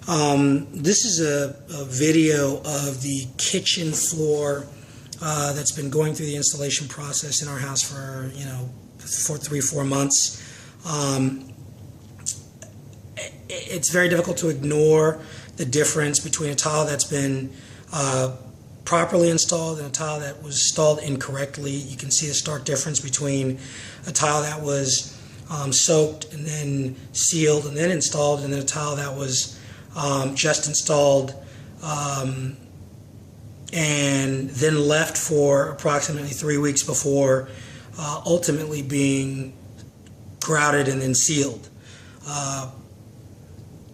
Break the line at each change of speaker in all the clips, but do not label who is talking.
This is a video of the kitchen floor that's been going through the installation process in our house for, for 3-4 months. It's very difficult to ignore the difference between a tile that's been properly installed and a tile that was installed incorrectly. You can see the stark difference between a tile that was soaked and then sealed and then installed, and then a tile that was just installed and then left for approximately 3 weeks before ultimately being grouted and then sealed.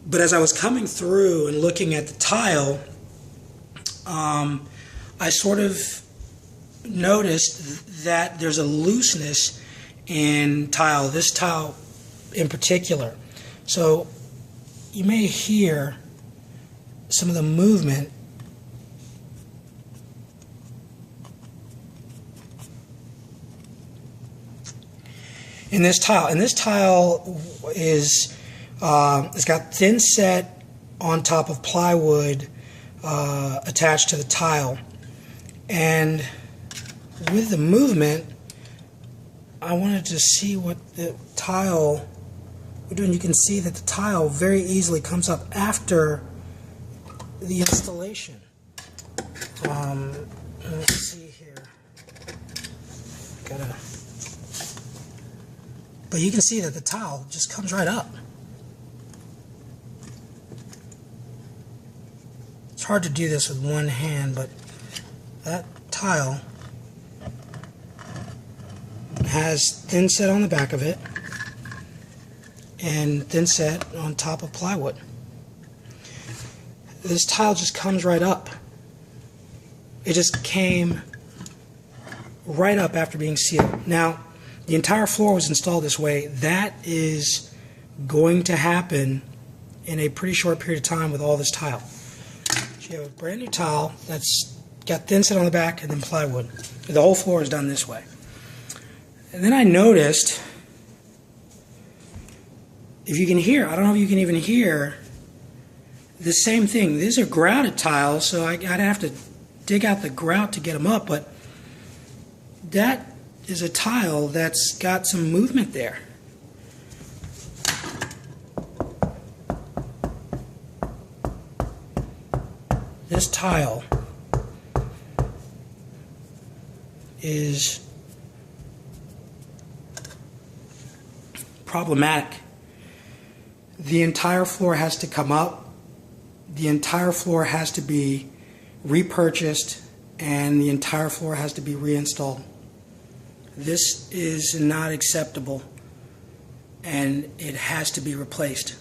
But as I was coming through and looking at the tile, I sort of noticed that there's a looseness in tile, this tile in particular. So you may hear some of the movement in this tile. And this tile is it's got thin set on top of plywood attached to the tile. And with the movement, I wanted to see what the tile we're doing. You can see that the tile very easily comes up after the installation. Let's see here. But you can see that the tile just comes right up. It's hard to do this with one hand, but that tile has thin set on the back of it and thin set on top of plywood. This tile just comes right up. It just came right up after being sealed. Now, the entire floor was installed this way. That is going to happen in a pretty short period of time with all this tile. So you have a brand new tile that's got thin set on the back and then plywood. The whole floor is done this way. And then I noticed, if you can hear, I don't know if you can even hear, the same thing. These are grouted tiles, so I'd have to dig out the grout to get them up, but that is a tile that's got some movement there. This tile is problematic. The entire floor has to come up. The entire floor has to be repurchased, and the entire floor has to be reinstalled. This is not acceptable, and it has to be replaced.